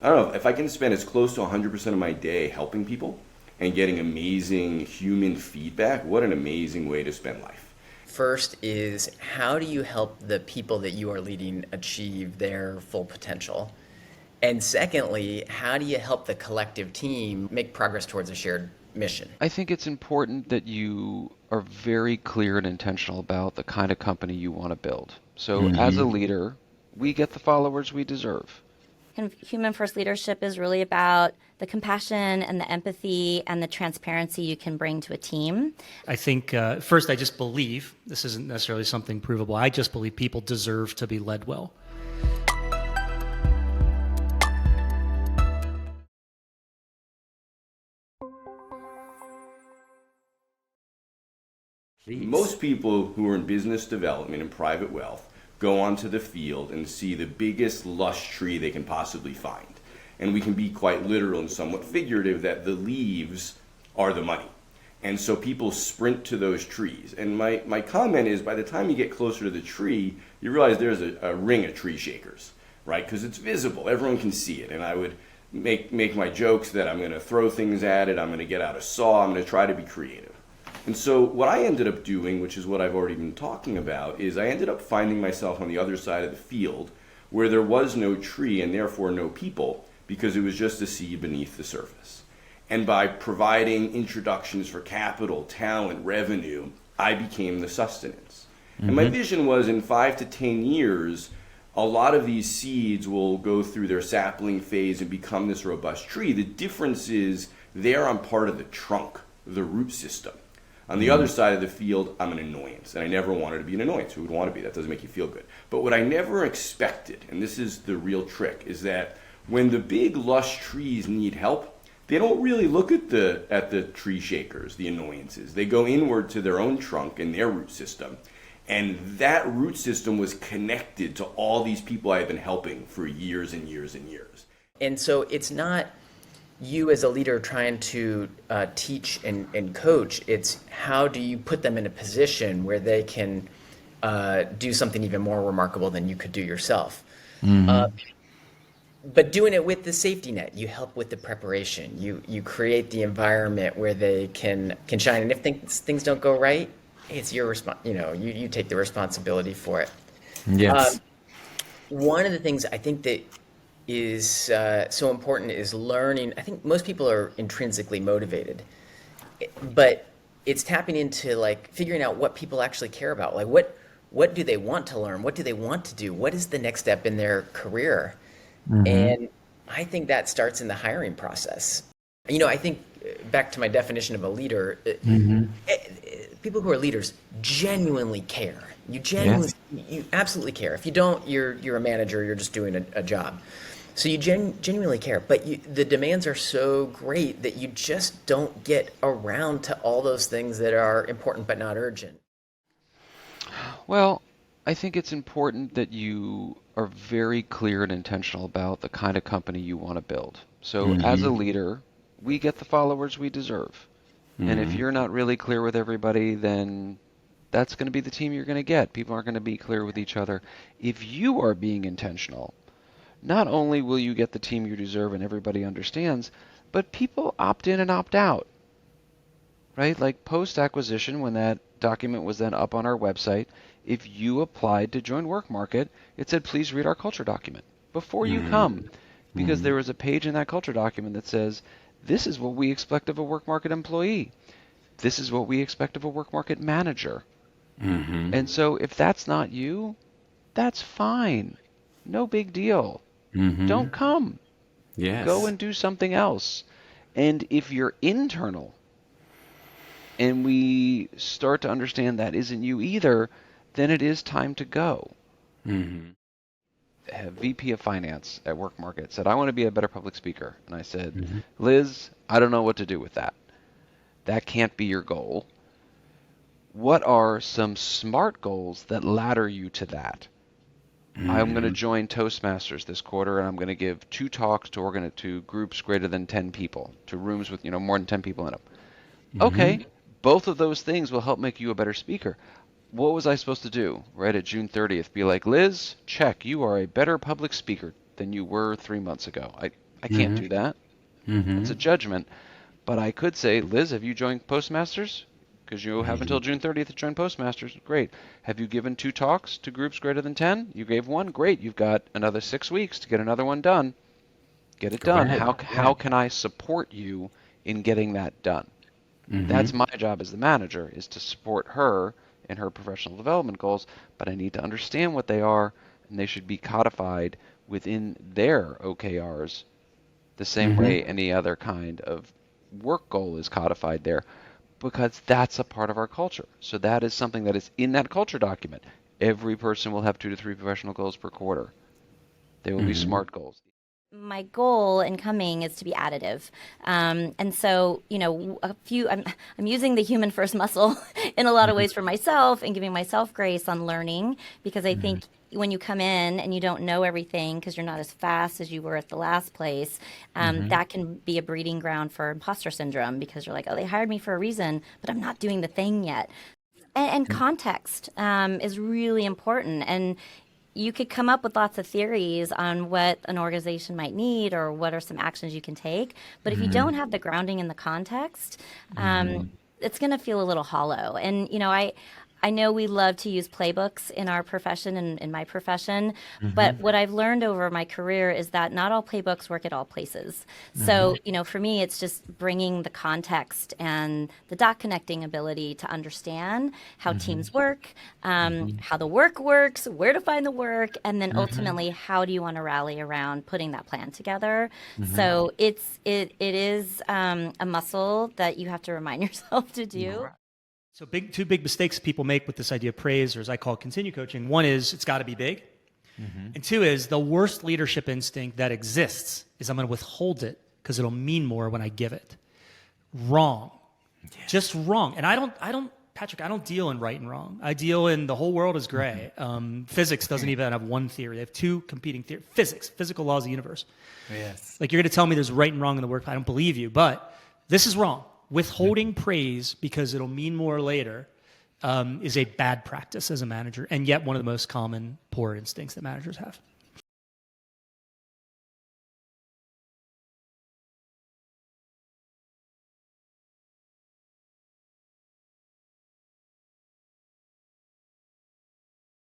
I don't know, if I can spend as close to 100% of my day helping people and getting amazing human feedback, what an amazing way to spend life. First is how do you help the people that you are leading achieve their full potential? And secondly, how do you help the collective team make progress towards a shared mission? I think it's important that you are very clear and intentional about the kind of company you want to build. So as a leader, we get the followers we deserve. Kind of human first leadership is really about the compassion and the empathy and the transparency you can bring to a team. I think, first, I just believe, this isn't necessarily something provable, I just believe people deserve to be led well. Most people who are in business development and private wealth go onto the field and see the biggest lush tree they can possibly find. And we can be quite literal and somewhat figurative that the leaves are the money. And so people sprint to those trees. And my comment is, by the time you get closer to the tree, you realize there's a ring of tree shakers, right? Because it's visible. Everyone can see it. And I would make my jokes that I'm going to throw things at it. I'm going to get out a saw. I'm going to try to be creative. And so what I ended up doing, which is what I've already been talking about, is I ended up finding myself on the other side of the field where there was no tree and therefore no people, because it was just a sea beneath the surface. And by providing introductions for capital, talent, revenue, I became the sustenance. And my vision was, in 5 to 10 years, a lot of these seeds will go through their sapling phase and become this robust tree. The difference is there I'm part of the trunk, the root system. On the other side of the field, I'm an annoyance, and I never wanted to be an annoyance. Who would want to be? That doesn't make you feel good. But what I never expected, and this is the real trick, is that when the big lush trees need help, they don't really look at the tree shakers, the annoyances. They go inward to their own trunk and their root system. And that root system was connected to all these people I had been helping for years and years and years. And so it's not you as a leader trying to teach and coach. It's how do you put them in a position where they can do something even more remarkable than you could do yourself. But doing it with the safety net, you help with the preparation. You create the environment where they can shine. And if things don't go right, it's your you take the responsibility for it. Yes. One of the things I think that is so important is learning. I think most people are intrinsically motivated, but it's tapping into like figuring out what people actually care about. Like what do they want to learn? What do they want to do? What is the next step in their career? And I think that starts in the hiring process. I think back to my definition of a leader, people who are leaders genuinely care. You absolutely care. If you don't, you're a manager, you're just doing a job. So you genuinely care, but the demands are so great that you just don't get around to all those things that are important but not urgent. Well, I think it's important that you are very clear and intentional about the kind of company you want to build. So as a leader, we get the followers we deserve. And if you're not really clear with everybody, then that's going to be the team you're going to get. People aren't going to be clear with each other. If you are being intentional, not only will you get the team you deserve and everybody understands, but people opt in and opt out, right? Like post-acquisition, when that document was then up on our website, if you applied to join Work Market, it said, please read our culture document before you come, because there was a page in that culture document that says, this is what we expect of a Work Market employee. This is what we expect of a Work Market manager. And so if that's not you, that's fine. No big deal. Don't come. Yes. Go and do something else. And if you're internal and we start to understand that isn't you either, then it is time to go. A VP of Finance at Work Market said, I want to be a better public speaker. And I said, Liz, I don't know what to do with that. That can't be your goal. What are some SMART goals that ladder you to that? I'm going to join Toastmasters this quarter, and I'm going to give 2 talks to groups greater than 10 people, to rooms with more than 10 people in them. Okay, both of those things will help make you a better speaker. What was I supposed to do right at June 30th? Be like, Liz, check, you are a better public speaker than you were 3 months ago. I can't do that. It's a judgment. But I could say, Liz, have you joined Postmasters? Because you have until June 30th to join Postmasters. Great. Have you given 2 talks to groups greater than 10? You gave 1. Great. You've got another 6 weeks to get another one done. Get it done. How can I support you in getting that done? That's my job as the manager, is to support her in her professional development goals, but I need to understand what they are, and they should be codified within their OKRs the same way any other kind of work goal is codified there, because that's a part of our culture. So that is something that is in that culture document. Every person will have 2 to 3 professional goals per quarter. They will be SMART goals. My goal in coming is to be additive. And so, I'm using the human first muscle in a lot of ways for myself and giving myself grace on learning, because I think when you come in and you don't know everything because you're not as fast as you were at the last place, that can be a breeding ground for imposter syndrome, because you're like, oh, they hired me for a reason, but I'm not doing the thing yet. And context is really important. And you could come up with lots of theories on what an organization might need or what are some actions you can take. But if you don't have the grounding in the context, it's going to feel a little hollow. And, I know we love to use playbooks in our profession and in my profession, but what I've learned over my career is that not all playbooks work at all places. So, for me, it's just bringing the context and the dot connecting ability to understand how teams work, how the work works, where to find the work, and then ultimately, how do you want to rally around putting that plan together? So it is a muscle that you have to remind yourself to do. So two big mistakes people make with this idea of praise, or as I call it, continue coaching. One is it's got to be big. And 2 is the worst leadership instinct that exists is I'm going to withhold it because it'll mean more when I give it. Wrong. Just wrong. And I don't, Patrick, I don't deal in right and wrong. I deal in the whole world is gray. Physics doesn't even have one theory. They have 2 competing theories. Physical laws of the universe. Yes. Like, you're going to tell me there's right and wrong in the work. I don't believe you, but this is wrong. Withholding praise because it'll mean more later is a bad practice as a manager, and yet one of the most common poor instincts that managers have.